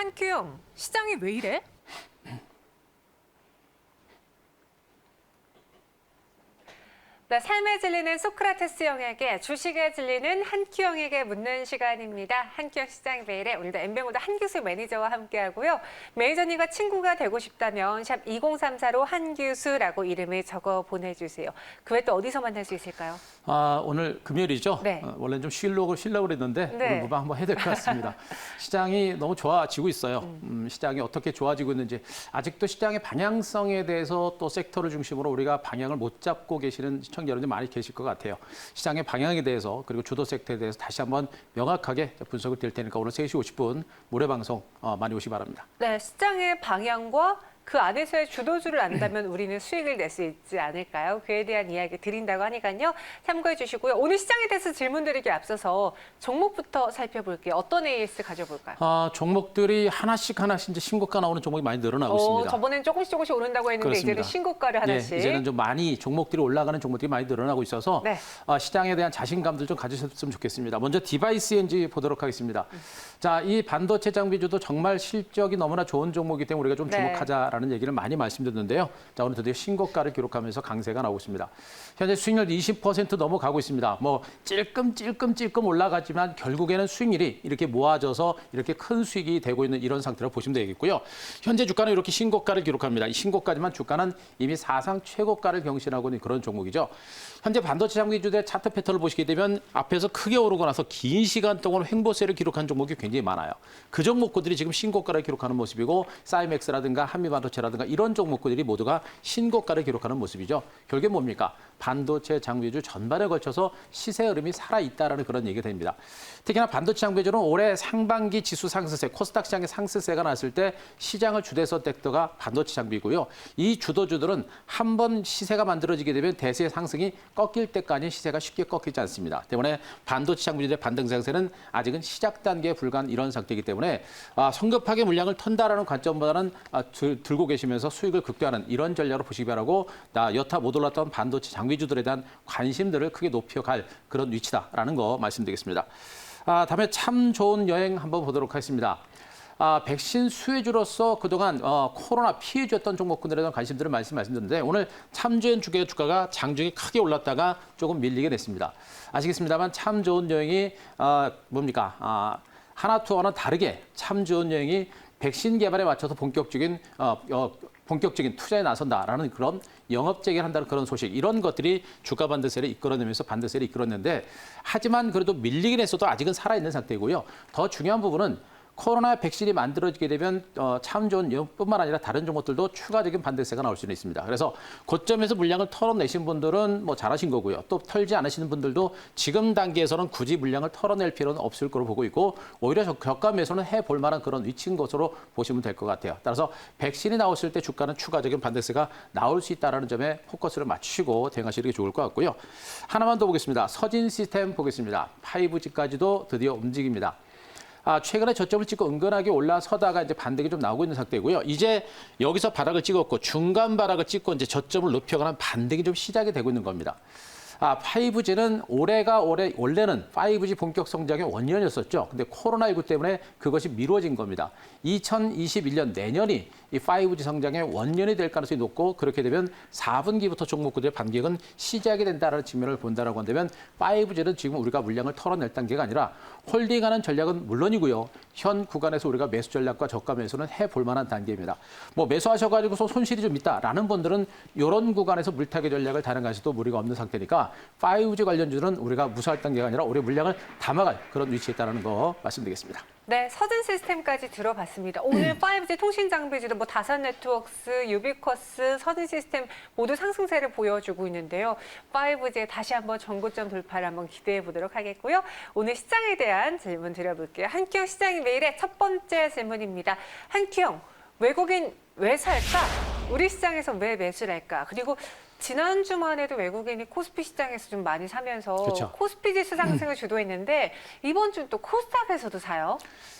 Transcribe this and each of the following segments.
한큐영, 시장이 왜 이래? 네, 삶에 질리는 소크라테스 형에게, 주식에 질리는 한큐영에게 묻는 시간입니다. 한큐영 시장 매일에 오늘도 엠뱅고드 한규수 매니저와 함께하고요. 매니저님과 친구가 되고 싶다면 샵 2034로 한규수라고 이름을 적어 보내주세요. 그 외 또 어디서 만날 수 있을까요? 오늘 금요일이죠. 네. 원래는 좀 쉬려고 그랬는데 네. 오늘 무방 한번 해야 될 것 같습니다. 시장이 너무 좋아지고 있어요. 시장이 어떻게 좋아지고 있는지 아직도 시장의 방향성에 대해서 또 섹터를 중심으로 우리가 방향을 못 잡고 계시는 시청자 여러분들 많이 계실 것 같아요. 시장의 방향에 대해서 그리고 주도 섹터에 대해서 다시 한번 명확하게 분석을 드릴 테니까 오늘 3시 50분 모레 방송 많이 오시기 바랍니다. 네, 시장의 방향과 그 안에서의 주도주를 안다면 우리는 수익을 낼 수 있지 않을까요? 그에 대한 이야기 드린다고 하니까요. 참고해 주시고요. 오늘 시장에 대해서 질문 드리기에 앞서서 종목부터 살펴볼게요. 어떤 AS 가져볼까요? 종목들이 하나씩 이제 신고가 나오는 종목이 많이 늘어나고 있습니다. 저번엔 조금씩 오른다고 했는데 그렇습니다. 이제는 신고가를 하나씩. 이제는 좀 많이 종목들이 올라가는 종목들이 많이 늘어나고 있어서 네. 시장에 대한 자신감들 좀 가지셨으면 좋겠습니다. 먼저 디바이스 엔지 보도록 하겠습니다. 자, 이 반도체 장비주도 정말 실적이 너무나 좋은 종목이기 때문에 우리가 좀 주목하자라는 얘기를 많이 말씀드렸는데요. 자, 오늘 드디어 신고가를 기록하면서 강세가 나오고 있습니다. 현재 수익률 20% 넘어가고 있습니다. 뭐 찔끔 올라가지만 결국에는 수익률이 이렇게 모아져서 이렇게 큰 수익이 되고 있는 이런 상태로 보시면 되겠고요. 현재 주가는 이렇게 신고가를 기록합니다. 이 신고가지만 주가는 이미 사상 최고가를 경신하고 있는 그런 종목이죠. 현재 반도체 장비주의 차트 패턴을 보시게 되면 앞에서 크게 오르고 나서 긴 시간 동안 횡보세를 기록한 종목이 굉장히 많아요. 그 종목들이 지금 신고가를 기록하는 모습이고 사이맥스라든가 한미반도체라든가 이런 종목들이 모두가 신고가를 기록하는 모습이죠. 결국에 뭡니까? 반도체 장비주 전반에 걸쳐서 시세 흐름이 살아있다라는 그런 얘기가 됩니다. 특히나 반도체 장비주는 올해 상반기 지수 상승세, 코스닥 시장의 상승세가 났을 때 시장을 주도해서 섹터가 반도체 장비고요. 이 주도주들은 한번 시세가 만들어지게 되면 대세의 상승이 꺾일 때까지 시세가 쉽게 꺾이지 않습니다. 때문에 반도체 장비주의 반등상세는 아직은 시작 단계에 불과한 이런 상태이기 때문에 성급하게 물량을 턴다라는 관점보다는 들고 계시면서 수익을 극대화하는 이런 전략으로 보시기 바라고 여타 못 올랐던 반도체 장비주들에 대한 관심들을 크게 높여갈 그런 위치다라는 거 말씀드리겠습니다. 다음에 참 좋은 여행 한번 보도록 하겠습니다. 백신 수혜주로서 그동안 코로나 피해주였던 종목군들에 대한 관심들을 말씀드렸는데 오늘 참 좋은 주가가 장중에 크게 올랐다가 조금 밀리게 됐습니다. 아시겠습니다만 참 좋은 여행이 뭡니까? 하나투어와는 다르게 참 좋은 여행이 백신 개발에 맞춰서 본격적인 투자에 나선다라는 그런 영업 재개를 한다는 그런 소식, 이런 것들이 주가 반등세를 이끌어내면서 반등세를 이끌었는데 하지만 그래도 밀리긴 했어도 아직은 살아있는 상태이고요. 더 중요한 부분은 코로나 백신이 만들어지게 되면 참 좋은 뿐만 아니라 다른 종목들도 추가적인 반등세가 나올 수는 있습니다. 그래서 고점에서 물량을 털어내신 분들은 뭐 잘하신 거고요. 또 털지 않으시는 분들도 지금 단계에서는 굳이 물량을 털어낼 필요는 없을 거로 보고 있고 오히려 저가 매수는 해볼 만한 그런 위치인 것으로 보시면 될 것 같아요. 따라서 백신이 나왔을 때 주가는 추가적인 반등세가 나올 수 있다는 점에 포커스를 맞추시고 대응하시는 게 좋을 것 같고요. 하나만 더 보겠습니다. 서진 시스템 보겠습니다. 5G까지도 드디어 움직입니다. 최근에 저점을 찍고 은근하게 올라서다가 이제 반등이 좀 나오고 있는 상태고요. 이제 여기서 바닥을 찍었고 중간 바닥을 찍고 이제 저점을 높여가는 반등이 좀 시작이 되고 있는 겁니다. 5G는 원래는 5G 본격 성장의 원년이었었죠. 근데 코로나19 때문에 그것이 미뤄진 겁니다. 2021년 내년이 이 5G 성장의 원년이 될 가능성이 높고 그렇게 되면 4분기부터 종목군들의 반격은 시작이 된다는 측면을 본다라고 한다면 5G는 지금 우리가 물량을 털어낼 단계가 아니라 홀딩하는 전략은 물론이고요. 현 구간에서 우리가 매수 전략과 저가 매수는 해볼 만한 단계입니다. 뭐 매수하셔가지고서 손실이 좀 있다라는 분들은 이런 구간에서 물타기 전략을 다른가시도 무리가 없는 상태니까 5G 관련주는 우리가 무서워할 단계가 아니라 우리 물량을 담아갈 그런 위치에 있다는 거 말씀드리겠습니다. 네, 서진 시스템까지 들어봤습니다. 오늘 5G 통신 장비주도 뭐 다산 네트워크스, 유비쿼스, 서진 시스템 모두 상승세를 보여주고 있는데요. 5G에 다시 한번 전고점 돌파를 한번 기대해 보도록 하겠고요. 오늘 시장에 대한 질문 드려볼게요. 한큐영 시장이 매일의 첫 번째 질문입니다. 한큐영, 외국인 왜 살까? 우리 시장에서 왜 매수를 할까? 그리고 지난주만 해도 외국인이 코스피 시장에서 좀 많이 사면서 그렇죠. 코스피 지수 상승을 주도했는데 이번 주는 또 코스닥에서도 사요.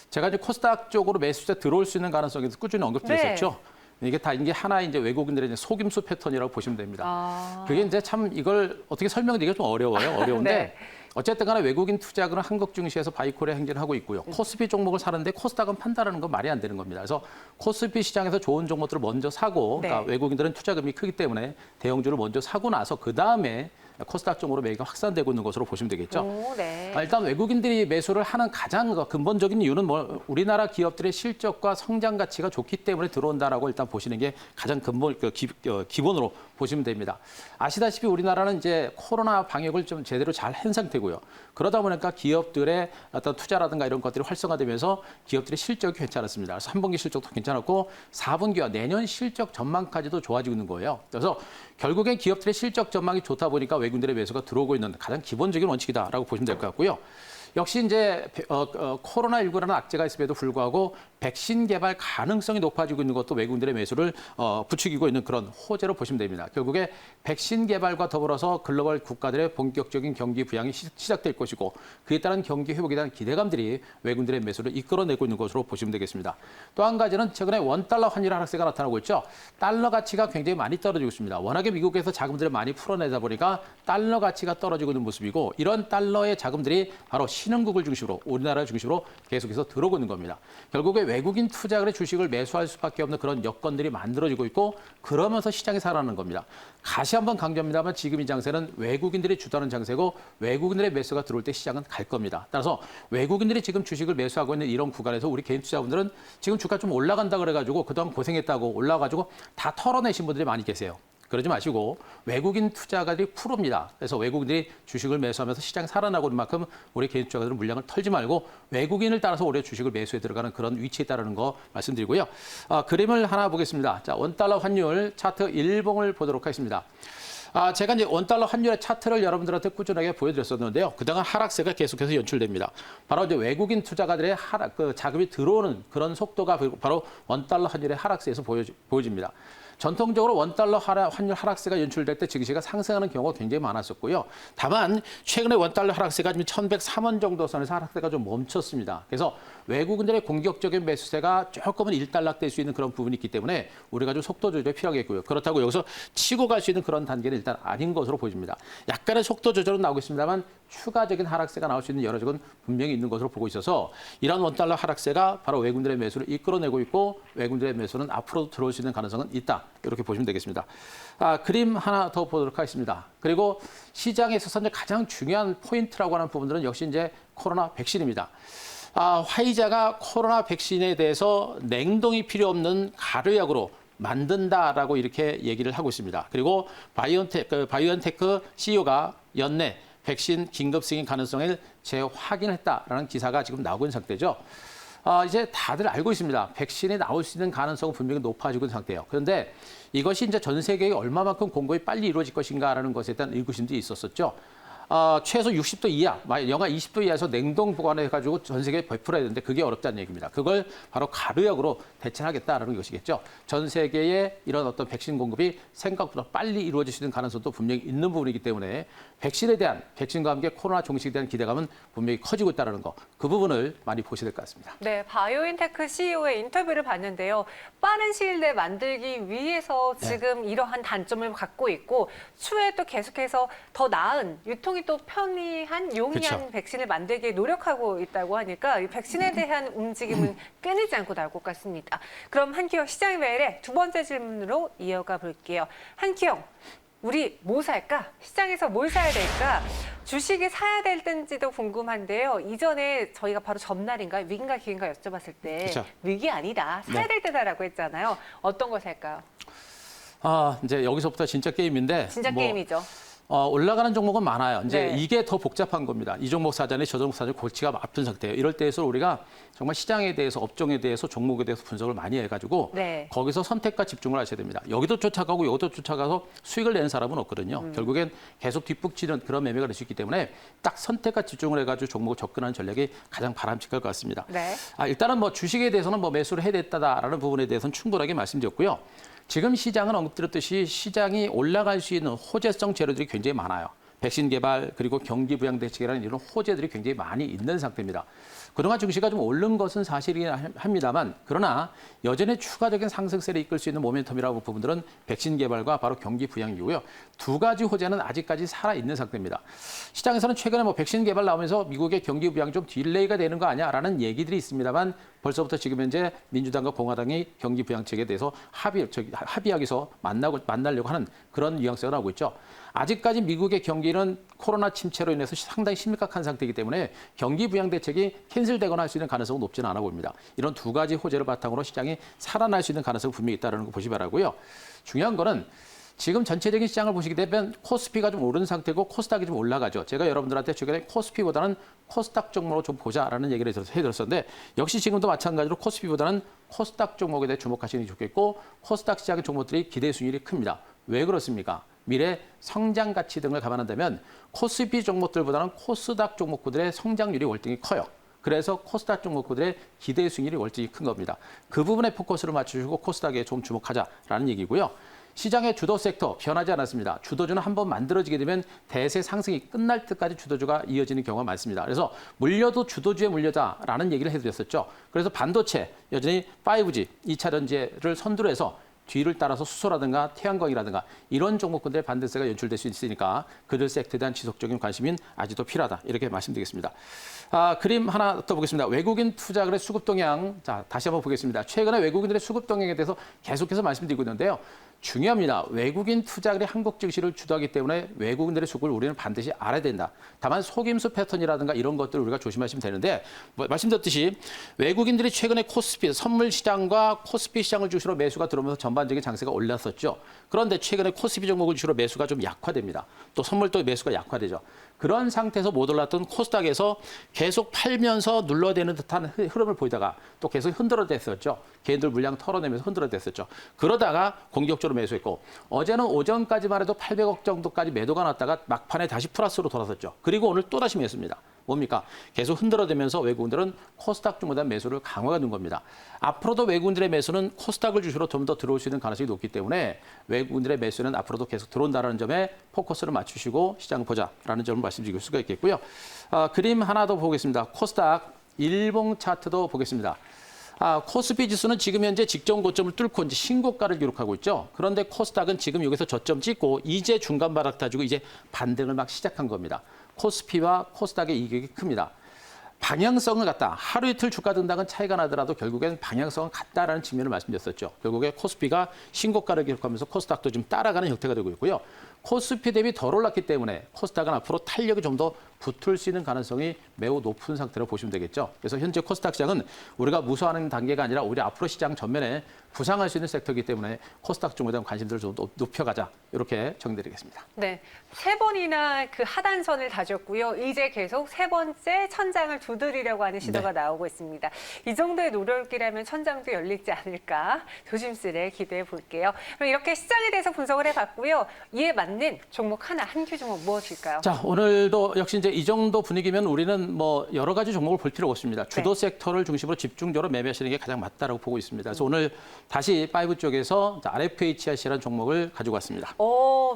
제가 이제 코스닥 쪽으로 매수자 들어올 수 있는 가능성에 꾸준히 언급드렸었죠. 이게 하나의 이제 외국인들의 이제 속임수 패턴이라고 보시면 됩니다. 그게 이제 참 이걸 어떻게 설명드리기가 좀 어려워요. 어려운데 어쨌든 간에 외국인 투자자는 한국 증시에서 바이콜에 행진하고 있고요. 코스피 종목을 사는데 코스닥은 판다라는 건 말이 안 되는 겁니다. 그래서 코스피 시장에서 좋은 종목들을 먼저 사고 네. 그러니까 외국인들은 투자금이 크기 때문에 대형주를 먼저 사고 나서 그다음에 코스닥 쪽으로 매기가 확산되고 있는 것으로 보시면 되겠죠. 오, 네. 일단 외국인들이 매수를 하는 가장 근본적인 이유는 우리나라 기업들의 실적과 성장 가치가 좋기 때문에 들어온다라고 일단 보시는 게 가장 기본으로 보시면 됩니다. 아시다시피 우리나라는 이제 코로나 방역을 좀 제대로 잘 한 상태고요. 그러다 보니까 기업들의 어떤 투자라든가 이런 것들이 활성화되면서 기업들의 실적이 괜찮았습니다. 그래서 3분기 실적도 괜찮았고 4분기와 내년 실적 전망까지도 좋아지고 있는 거예요. 그래서 결국엔 기업들의 실적 전망이 좋다 보니까 외국인들의 매수가 들어오고 있는 가장 기본적인 원칙이다라고 보시면 될 것 같고요. 역시 이제 코로나19라는 악재가 있음에도 불구하고 백신 개발 가능성이 높아지고 있는 것도 외국인들의 매수를 부추기고 있는 그런 호재로 보시면 됩니다. 결국에 백신 개발과 더불어서 글로벌 국가들의 본격적인 경기 부양이 시작될 것이고 그에 따른 경기 회복에 대한 기대감들이 외국인들의 매수를 이끌어내고 있는 것으로 보시면 되겠습니다. 또 한 가지는 최근에 원달러 환율 하락세가 나타나고 있죠. 달러 가치가 굉장히 많이 떨어지고 있습니다. 워낙에 미국에서 자금들을 많이 풀어내다 보니까 달러 가치가 떨어지고 있는 모습이고 이런 달러의 자금들이 바로 신흥국을 중심으로 우리나라를 중심으로 계속해서 들어오고 있는 겁니다. 결국에 외국인 투자자의 주식을 매수할 수밖에 없는 그런 여건들이 만들어지고 있고 그러면서 시장이 살아나는 겁니다. 다시 한번 강조합니다만 지금 이 장세는 외국인들이 주도하는 장세고 외국인들의 매수가 들어올 때 시장은 갈 겁니다. 따라서 외국인들이 지금 주식을 매수하고 있는 이런 구간에서 우리 개인 투자분들은 지금 주가 좀 올라간다 그래가지고 그동안 고생했다고 올라가지고 다 털어내신 분들이 많이 계세요. 그러지 마시고 외국인 투자가들이 프로입니다. 그래서 외국인들이 주식을 매수하면서 시장이 살아나고 있는 만큼 우리 개인 투자가들은 물량을 털지 말고 외국인을 따라서 올해 주식을 매수해 들어가는 그런 위치에 따르는 거 말씀드리고요. 그림을 하나 보겠습니다. 자, 원달러 환율 차트 일봉을 보도록 하겠습니다. 제가 이제 원달러 환율의 차트를 여러분들한테 꾸준하게 보여드렸었는데요. 그동안 하락세가 계속해서 연출됩니다. 바로 이제 외국인 투자가들의 자금이 들어오는 그런 속도가 바로 원달러 환율의 하락세에서 보여집니다. 전통적으로 원달러 환율 하락세가 연출될 때 증시가 상승하는 경우가 굉장히 많았었고요. 다만 최근에 원달러 하락세가 지금 1103원 정도 선에서 하락세가 좀 멈췄습니다. 그래서 외국인들의 공격적인 매수세가 조금은 일단락될 수 있는 그런 부분이 있기 때문에 우리가 좀 속도 조절이 필요하겠고요. 그렇다고 여기서 치고 갈 수 있는 그런 단계는 일단 아닌 것으로 보입니다. 약간의 속도 조절은 나오고 있습니다만 추가적인 하락세가 나올 수 있는 여러 적은 분명히 있는 것으로 보고 있어서 이런 원달러 하락세가 바로 외국인들의 매수를 이끌어내고 있고 외국인들의 매수는 앞으로도 들어올 수 있는 가능성은 있다. 이렇게 보시면 되겠습니다. 그림 하나 더 보도록 하겠습니다. 그리고 시장에 있어서 이제 가장 중요한 포인트라고 하는 부분들은 역시 이제 코로나 백신입니다. 화이자가 코로나 백신에 대해서 냉동이 필요 없는 가루약으로 만든다라고 이렇게 얘기를 하고 있습니다. 그리고 바이오엔테크 CEO가 연내 백신 긴급 승인 가능성을 재확인했다라는 기사가 지금 나오고 있는 상태죠. 이제 다들 알고 있습니다. 백신이 나올 수 있는 가능성은 분명히 높아지고 있는 상태예요. 그런데 이것이 이제 전 세계에 얼마만큼 공급이 빨리 이루어질 것인가라는 것에 대한 의구심도 있었었죠. 최소 60도 이하, 영하 20도 이하에서 냉동 보관해가지고 전 세계에 배출해야 되는데 그게 어렵다는 얘기입니다. 그걸 바로 가루약으로 대체하겠다라는 것이겠죠. 전 세계의 이런 어떤 백신 공급이 생각보다 빨리 이루어질 수 있는 가능성도 분명히 있는 부분이기 때문에 백신과 함께 코로나 종식에 대한 기대감은 분명히 커지고 있다는 거. 그 부분을 많이 보셔야 될 것 같습니다. 네, 바이오인테크 CEO의 인터뷰를 봤는데요. 빠른 시일 내에 만들기 위해서 지금 이러한 단점을 갖고 있고 추후에 또 계속해서 더 나은 유통이 또 편리한 용이한 그렇죠. 백신을 만들기 노력하고 있다고 하니까 이 백신에 대한 움직임은 끊이지 않고 나올 것 같습니다. 그럼 한기영 시장 외래 두 번째 질문으로 이어가 볼게요. 한기영, 우리 뭐 살까? 시장에서 뭘 사야 될까? 주식이 사야 될지도 궁금한데요. 이전에 저희가 바로 전날인가 위기인가 기회인가 여쭤봤을 때 그렇죠. 위기 아니다, 사야 될 때다라고 했잖아요. 어떤 거 살까요? 이제 여기서부터 진짜 게임인데. 진짜 게임이죠. 올라가는 종목은 많아요. 이제 네. 이게 더 복잡한 겁니다. 이 종목 사자니 저 종목 사자니 골치가 아픈 상태예요. 이럴 때에서 우리가 정말 시장에 대해서, 업종에 대해서, 종목에 대해서 분석을 많이 해가지고 네. 거기서 선택과 집중을 하셔야 됩니다. 여기도 쫓아가고 여기도 쫓아가서 수익을 내는 사람은 없거든요. 결국엔 계속 뒷북치는 그런 매매가 될 수 있기 때문에 딱 선택과 집중을 해가지고 종목을 접근하는 전략이 가장 바람직할 것 같습니다. 네. 일단은 뭐 주식에 대해서는 뭐 매수를 해야 됐다라는 부분에 대해서는 충분하게 말씀드렸고요. 지금 시장은 언급드렸듯이 시장이 올라갈 수 있는 호재성 재료들이 굉장히 많아요. 백신 개발 그리고 경기 부양 대책이라는 이런 호재들이 굉장히 많이 있는 상태입니다. 그동안 증시가 좀 오른 것은 사실이긴 합니다만 그러나 여전히 추가적인 상승세를 이끌 수 있는 모멘텀이라고 부분들은 백신 개발과 바로 경기 부양이고요. 두 가지 호재는 아직까지 살아있는 상태입니다. 시장에서는 최근에 뭐 백신 개발 나오면서 미국의 경기 부양이 좀 딜레이가 되는 거 아니야라는 얘기들이 있습니다만 벌써부터 지금 현재 민주당과 공화당이 경기 부양책에 대해서 합의하기 위해서 만나려고 하는 그런 뉘앙스가 나오고 있죠. 아직까지 미국의 경기는 코로나 침체로 인해서 상당히 심각한 상태이기 때문에 경기 부양 대책이 캔슬되거나 할 수 있는 가능성은 높지는 않아 보입니다. 이런 두 가지 호재를 바탕으로 시장이 살아날 수 있는 가능성이 분명히 있다는 거 보시 바라고요. 중요한 거는 지금 전체적인 시장을 보시게 되면 코스피가 좀 오른 상태고 코스닥이 좀 올라가죠. 제가 여러분들한테 최근에 코스피보다는 코스닥 종목으로 좀 보자라는 얘기를 해드렸었는데 역시 지금도 마찬가지로 코스피보다는 코스닥 종목에 대해 주목하시는 게 좋겠고 코스닥 시장의 종목들이 기대 수익률이 큽니다. 왜 그렇습니까? 미래 성장 가치 등을 감안한다면 코스피 종목들보다는 코스닥 종목들의 성장률이 월등히 커요. 그래서 코스닥 종목들의 기대 수익률이 월등히 큰 겁니다. 그 부분에 포커스를 맞추시고 코스닥에 좀 주목하자라는 얘기고요. 시장의 주도 섹터 변하지 않았습니다. 주도주는 한번 만들어지게 되면 대세 상승이 끝날 때까지 주도주가 이어지는 경우가 많습니다. 그래서 물려도 주도주에 물려다라는 얘기를 해드렸었죠. 그래서 반도체, 여전히 5G, 2차 전지를 선두로 해서 뒤를 따라서 수소라든가 태양광이라든가 이런 종목군들의 반등세가 연출될 수 있으니까 그들 섹터에 대한 지속적인 관심이 아직도 필요하다. 이렇게 말씀드리겠습니다. 그림 하나 더 보겠습니다. 외국인 투자 그래 수급 동향. 자, 다시 한번 보겠습니다. 최근에 외국인들의 수급 동향에 대해서 계속해서 말씀드리고 있는데요. 중요합니다. 외국인 투자들이 한국 증시를 주도하기 때문에 외국인들의 수급을 우리는 반드시 알아야 된다. 다만 속임수 패턴이라든가 이런 것들을 우리가 조심하시면 되는데 말씀드렸듯이 외국인들이 최근에 코스피 선물 시장과 코스피 시장을 중심으로 매수가 들어오면서 전반적인 장세가 올랐었죠. 그런데 최근에 코스피 종목을 중심으로 매수가 좀 약화됩니다. 또 선물도 매수가 약화되죠. 그런 상태에서 못 올랐던 코스닥에서 계속 팔면서 눌러대는 듯한 흐름을 보이다가 또 계속 흔들어댔었죠. 개인들 물량 털어내면서 흔들어댔었죠. 그러다가 공격적으로 매수했고 어제는 오전까지만 해도 800억 정도까지 매도가 났다가 막판에 다시 플러스로 돌아섰죠. 그리고 오늘 또다시 매수입니다. 뭡니까? 계속 흔들어대면서 외국인들은 코스닥 중보다 매수를 강화가 된 겁니다. 앞으로도 외국인들의 매수는 코스닥을 주시로 좀 더 들어올 수 있는 가능성이 높기 때문에 외국인들의 매수는 앞으로도 계속 들어온다는 점에 포커스를 맞추시고 시장을 보자라는 점을 말씀드릴 수가 있겠고요. 그림 하나 더 보겠습니다. 코스닥 일봉 차트도 보겠습니다. 코스피 지수는 지금 현재 직전 고점을 뚫고 이제 신고가를 기록하고 있죠. 그런데 코스닥은 지금 여기서 저점 찍고 이제 중간 바닥 다지고 이제 반등을 막 시작한 겁니다. 코스피와 코스닥의 이격이 큽니다. 방향성을 갖다 하루 이틀 주가 등락은 차이가 나더라도 결국엔 방향성은 같다라는 측면을 말씀드렸었죠. 결국에 코스피가 신고가를 기록하면서 코스닥도 좀 따라가는 형태가 되고 있고요. 코스피 대비 덜 올랐기 때문에 코스닥은 앞으로 탄력이 좀 더 붙을 수 있는 가능성이 매우 높은 상태로 보시면 되겠죠. 그래서 현재 코스닥 시장은 우리가 무서워하는 단계가 아니라 우리 앞으로 시장 전면에 부상할 수 있는 섹터이기 때문에 코스닥 쪽에 대한 관심들을 좀 높여가자. 이렇게 정리드리겠습니다. 네, 3번이나 그 하단선을 다졌고요. 이제 계속 3번째 천장을 두드리려고 하는 시도가 나오고 있습니다. 이 정도의 노력이라면 천장도 열리지 않을까 조심스레 기대해 볼게요. 그럼 이렇게 시장에 대해서 분석을 해봤고요. 이에 맞는 종목 하나, 한 큐 종목 무엇일까요? 자, 오늘도 역시 이제 이 정도 분위기면 우리는 뭐 여러 가지 종목을 볼 필요가 없습니다. 주도 섹터를 중심으로 집중적으로 매매하시는 게 가장 맞다라고 보고 있습니다. 그래서 오늘 다시 5 쪽에서 RFHIC라는 종목을 가지고 왔습니다.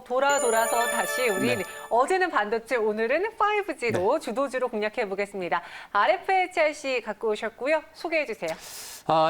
돌아서 다시 우리 어제는 반도체, 오늘은 5G로 주도주로 공략해 보겠습니다. RFHIC 갖고 오셨고요. 소개해 주세요.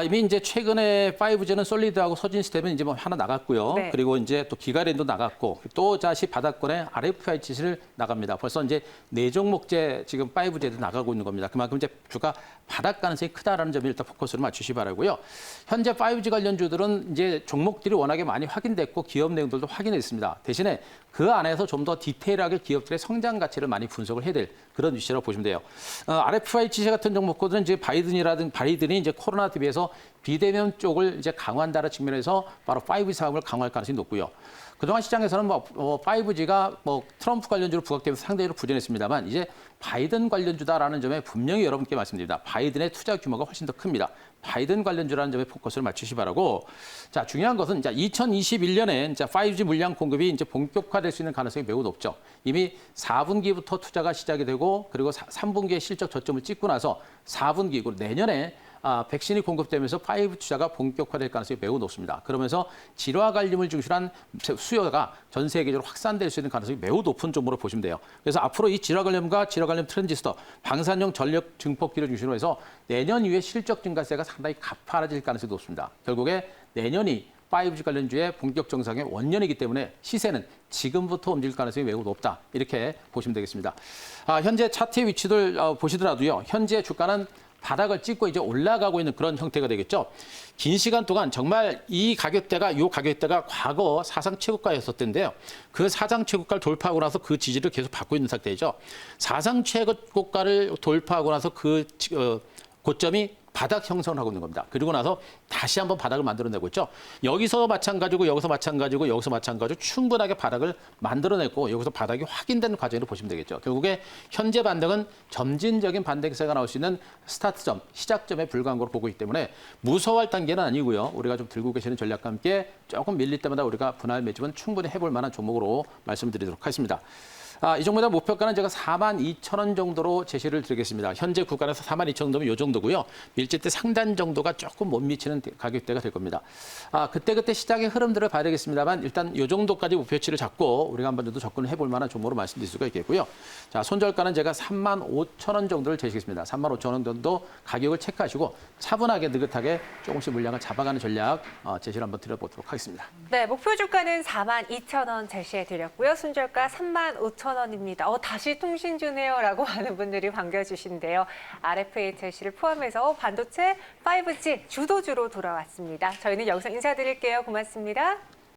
이미 이제 최근에 5G는 솔리드하고 서진 시스템은 이제 뭐 하나 나갔고요. 네. 그리고 이제 또 기가랜도 나갔고 또 다시 바닥권에 RFIC를 나갑니다. 벌써 이제 4종목째 지금 5G에도 나가고 있는 겁니다. 그만큼 이제 주가 바닥 가능성이 크다라는 점에 일단 포커스를 맞추시 바라고요. 현재 5G 관련주들은 이제 종목들이 워낙에 많이 확인됐고 기업 내용들도 확인했습니다. 대신에 그 안에서 좀 더 디테일하게 기업들의 성장 가치를 많이 분석을 해야 될 그런 위치라고 보시면 돼요. RFIC 같은 종목들은 이제 바이든이 이제 코로나 대비해서 비대면 쪽을 이제 강화한다는 측면에서 바로 5G 사업을 강화할 가능성이 높고요. 그동안 시장에서는 5G가 트럼프 관련주로 부각되면서 상대적으로 부진했습니다만 이제 바이든 관련주다라는 점에 분명히 여러분께 말씀드립니다. 바이든의 투자 규모가 훨씬 더 큽니다. 바이든 관련주라는 점에 포커스를 맞추시 바라고. 자, 중요한 것은 이제 2021년에 이제 5G 물량 공급이 이제 본격화될 수 있는 가능성이 매우 높죠. 이미 4분기부터 투자가 시작이 되고 그리고 3분기에 실적 저점을 찍고 나서 4분기고 내년에 백신이 공급되면서 5G 투자가 본격화될 가능성이 매우 높습니다. 그러면서 질화 관림을 중심한 수요가 전 세계적으로 확산될 수 있는 가능성이 매우 높은 종목으로 보시면 돼요. 그래서 앞으로 이 질화 관련과 질화 관련 트랜지스터, 방사능 전력 증폭기를 중심으로 해서 내년 이후에 실적 증가세가 상당히 가파라질 가능성이 높습니다. 결국에 내년이 5G 관련주의 본격 정상의 원년이기 때문에 시세는 지금부터 움직일 가능성이 매우 높다. 이렇게 보시면 되겠습니다. 현재 차트의 위치를 보시더라도요. 현재 주가는 바닥을 찍고 이제 올라가고 있는 그런 형태가 되겠죠. 긴 시간 동안 정말 이 가격대가 과거 사상 최고가였었던데요. 그 사상 최고가를 돌파하고 나서 그 지지를 계속 받고 있는 상태이죠. 사상 최고가를 돌파하고 나서 그 고점이 바닥 형성을 하고 있는 겁니다. 그리고 나서 다시 한번 바닥을 만들어내고 있죠. 여기서 마찬가지고 여기서 마찬가지고 여기서 마찬가지고 충분하게 바닥을 만들어냈고 여기서 바닥이 확인되는 과정으로 보시면 되겠죠. 결국에 현재 반등은 점진적인 반등 기세가 나올 수 있는 스타트점, 시작점에 불과한 걸로 보고 있기 때문에 무서워할 단계는 아니고요. 우리가 좀 들고 계시는 전략과 함께 조금 밀릴 때마다 우리가 분할 매집은 충분히 해볼 만한 종목으로 말씀드리도록 하겠습니다. 이 종목의 목표가는 제가 42,000원 정도로 제시를 드리겠습니다. 현재 구간에서 42,000원 정도면 이 정도고요. 밀집대 상단 정도가 조금 못 미치는 가격대가 될 겁니다. 그때 시장의 흐름들을 봐야 되겠습니다만 일단 이 정도까지 목표치를 잡고 우리가 한번 정도 접근을 해볼 만한 종목으로 말씀드릴 수가 있겠고요. 자, 손절가는 제가 35,000원 정도를 제시하겠습니다. 35,000원 정도 가격을 체크하시고 차분하게 느긋하게 조금씩 물량을 잡아가는 전략 제시를 한번 드려보도록 하겠습니다. 네, 목표 주가는 42,000원 제시해 드렸고요. 순저가 35,000원입니다. 다시 통신주네요라고 하는 분들이 반겨주신데요. RFHLC를 포함해서 반도체 5G 주도주로 돌아왔습니다. 저희는 여기서 인사드릴게요. 고맙습니다.